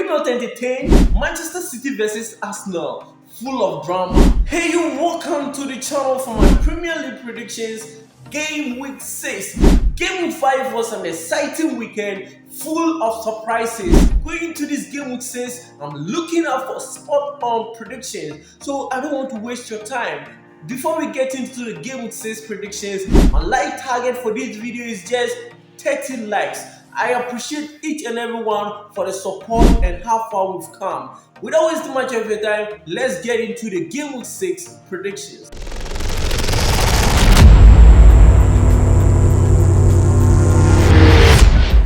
not entertained? Manchester City versus Arsenal, full of drama. Hey you, welcome to the channel for my Premier League predictions. Game week 6. Game week 5 was an exciting weekend full of surprises. Going to this game week 6, I'm looking out for spot on predictions, so I don't want to waste your time. Before we get into the game week 6 predictions, my like target for this video is just 30 likes. I appreciate each and every one for the support and how far we've come. Without wasting much of your time, let's get into the game week 6 predictions.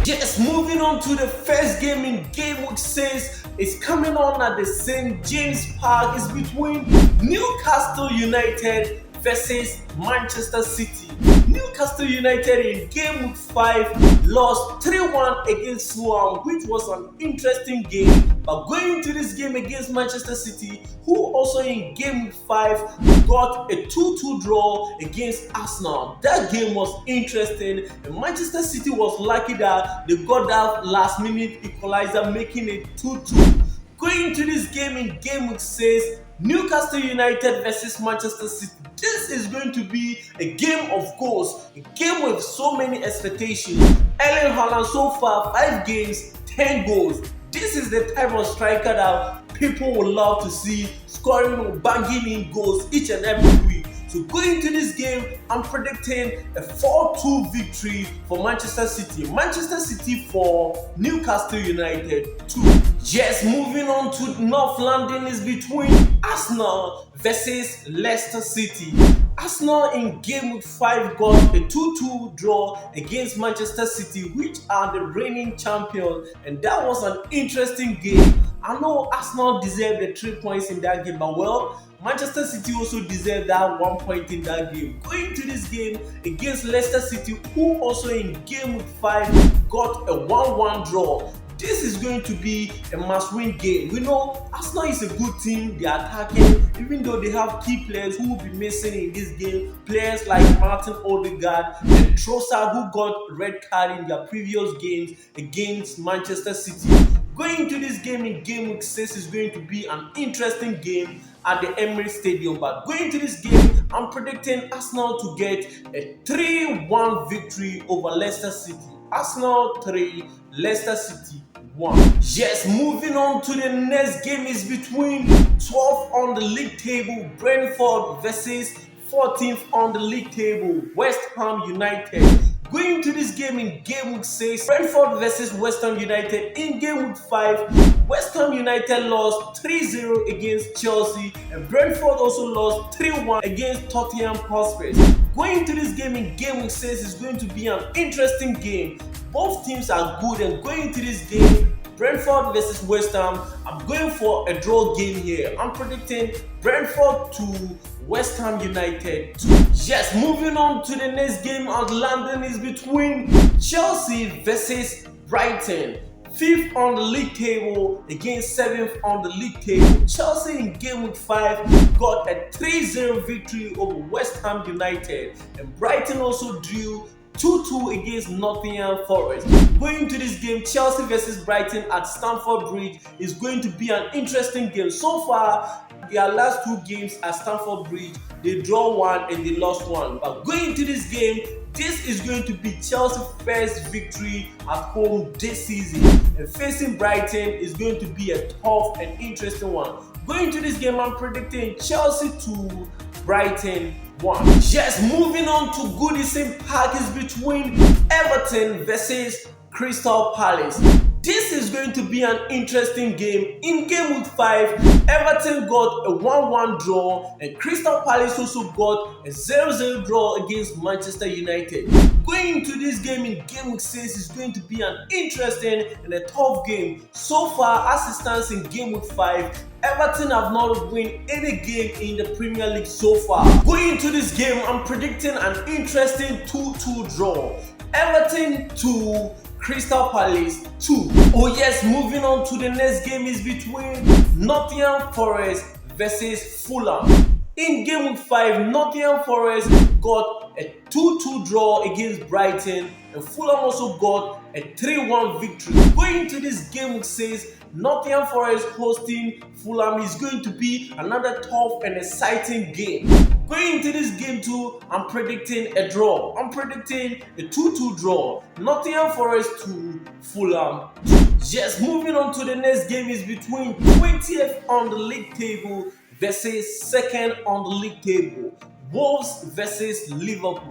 Yes, moving on to the first game in game week 6. It's coming on at the St. James Park. It's between Newcastle United versus Manchester City. Newcastle United in game week 5 lost 3-1 against Fulham, which was an interesting game. But going into this game against Manchester City, who also in game week 5 got a 2-2 draw against Aston. That game was interesting, and Manchester City was lucky that they got that last minute equalizer, making it 2-2. Going into this game in game week 6, Newcastle United versus Manchester City. This is going to be a game of goals, a game with so many expectations. Erling Haaland so far 5 games, 10 goals. This is the type of striker that people would love to see scoring or banging in goals each and every week. So going into this game, I'm predicting a 4-2 victory for Manchester City. Manchester City for Newcastle United 2. Yes, moving on to North London is between Arsenal versus Leicester City. Arsenal in game week 5 got a 2-2 draw against Manchester City, which are the reigning champions, and that was an interesting game. I know Arsenal deserved the 3 points in that game, but well, Manchester City also deserved that 1 point in that game. Going to this game against Leicester City, who also in game week 5 got a 1-1 draw. This is going to be a must-win game. We know Arsenal is a good team. They are attacking, even though they have key players who will be missing in this game. Players like Martin Odegaard and Trossard, who got red card in their previous games against Manchester City. Going into this game in game week 6 is going to be an interesting game at the Emirates Stadium. But going into this game, I'm predicting Arsenal to get a 3-1 victory over Leicester City. Arsenal 3, Leicester City 1. Yes, moving on to the next game is between 12th on the league table Brentford versus 14th on the league table West Ham United. Going into this game in game week 6, Brentford versus West Ham United. In game week 5, West Ham United lost 3-0 against Chelsea, and Brentford also lost 3-1 against Tottenham Hotspur. Going into this game in game week 6 is going to be an interesting game. Both teams are good, and going into this game, Brentford versus West Ham, I'm going for a draw game here. I'm predicting Brentford 2, West Ham United 2. Yes, moving on to the next game at London is between Chelsea versus Brighton. 5th on the league table against 7th on the league table. Chelsea in game week 5 got a 3-0 victory over West Ham United, and Brighton also drew 2-2 against Nottingham Forest. Going into this game, Chelsea versus Brighton at Stamford Bridge is going to be an interesting game. So far, their last 2 games at Stamford Bridge, they draw 1 and they lost 1. But going into this game, this is going to be Chelsea's first victory at home this season. And facing Brighton is going to be a tough and interesting one. Going into this game, I'm predicting Chelsea 2, Brighton 1. Yes, moving on to Goodison Park is between Everton versus Crystal Palace. This is going to be an interesting game. In game week 5, Everton got a 1-1 draw, and Crystal Palace also got a 0-0 draw against Manchester United. Going into this game in game week 6 is going to be an interesting and a tough game. So far, as it stands in game week 5, Everton have not won any game in the Premier League so far. Going into this game, I'm predicting an interesting 2-2 draw. Everton 2, Crystal Palace 2. Oh yes, moving on to the next game is between Nottingham Forest versus Fulham. In game week 5, Nottingham Forest got a 2-2 draw against Brighton, and Fulham also got a 3-1 victory. Going to this game week says Nottingham Forest hosting Fulham is going to be another tough and exciting game. Going into this game too, I'm predicting a draw. I'm predicting a 2-2 draw. Nottingham Forest 2, Fulham 2. Yes, moving on to the next game is between 20th on the league table versus 2nd on the league table. Wolves versus Liverpool.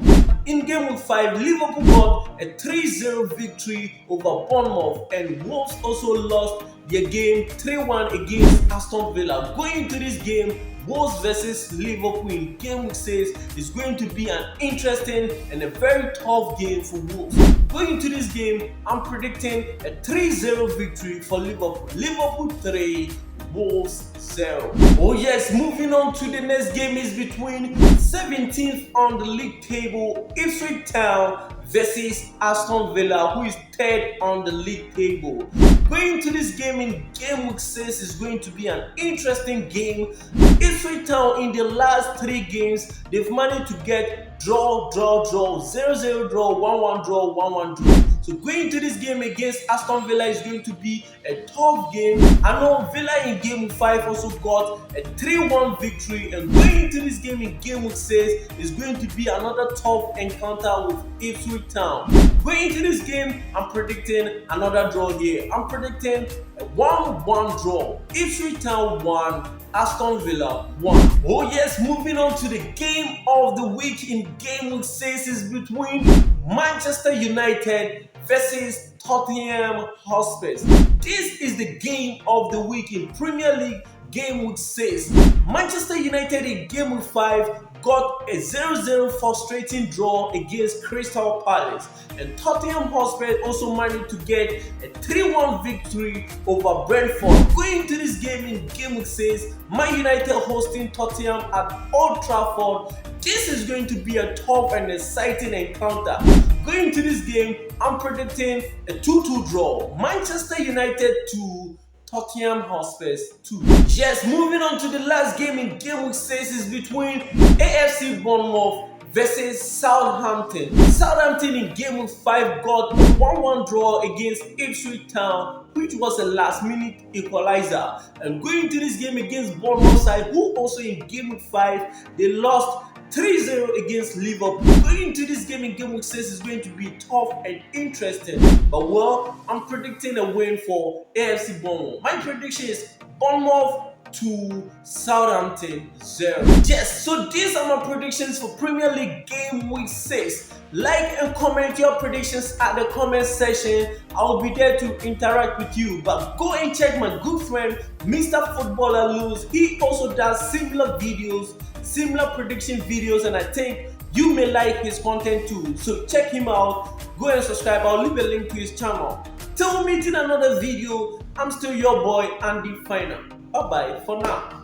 In game week 5, Liverpool got a 3-0 victory over Bournemouth, and Wolves also lost their game 3-1 against Aston Villa. Going into this game, Wolves versus Liverpool in game week 6 is going to be an interesting and a very tough game for Wolves. Going into this game, I'm predicting a 3-0 victory for Liverpool. Liverpool 3, Wolves 0. Oh yes, moving on to the next game is between 17th on the league table Ipswich Town versus Aston Villa, who is 3rd on the league table. Going to this game in game week 6 is going to be an interesting game. Ipswich Town in the last 3 games, they've managed to get draw, 0-0 draw, 1-1 draw, 1-1 draw. So going to this game against Aston Villa is going to be a tough game. I know Villa in game week 5 also got a 3-1 victory, and going into this game in game week 6 is going to be another tough encounter with Ipswich Town. Going into this game, I'm predicting another draw here. I'm predicting a 1-1 draw. Ipswich Town 1, Aston Villa 1. Oh yes, moving on to the game of the week in game week 6 is between Manchester United versus Tottenham Hotspur. This is the game of the week in Premier League game week 6. Manchester United in game week 5 got a 0-0 frustrating draw against Crystal Palace, and Tottenham Hotspur also managed to get a 3-1 victory over Brentford. Going into this game in game week 6, Man United hosting Tottenham at Old Trafford. This is going to be a tough and exciting encounter. Going into this game, I'm predicting a 2-2 draw. Manchester United 2, Tottenham Hotspur 2. Yes, moving on to the last game in game week 6 is between AFC Bournemouth versus Southampton. Southampton in game week 5 got a 1-1 draw against Ipswich Town, which was a last-minute equalizer. And going to this game against Bournemouth side, who also in game week 5 they lost 3-0 against Liverpool. Going into this game in game week 6 is going to be tough and interesting. But well, I'm predicting a win for AFC Bournemouth. My prediction is Bournemouth 2, Southampton 0. Yes, so these are my predictions for Premier League game week 6. Like and comment your predictions at the comment section. I will be there to interact with you. But go and check my good friend Mr. Footballer Luz. He also does similar videos, similar prediction videos, and I think you may like his content too. So check him out. Go and subscribe. I'll leave a link to his channel. Till we meet in another video, I'm still your boy Andy Finer. Bye bye for now.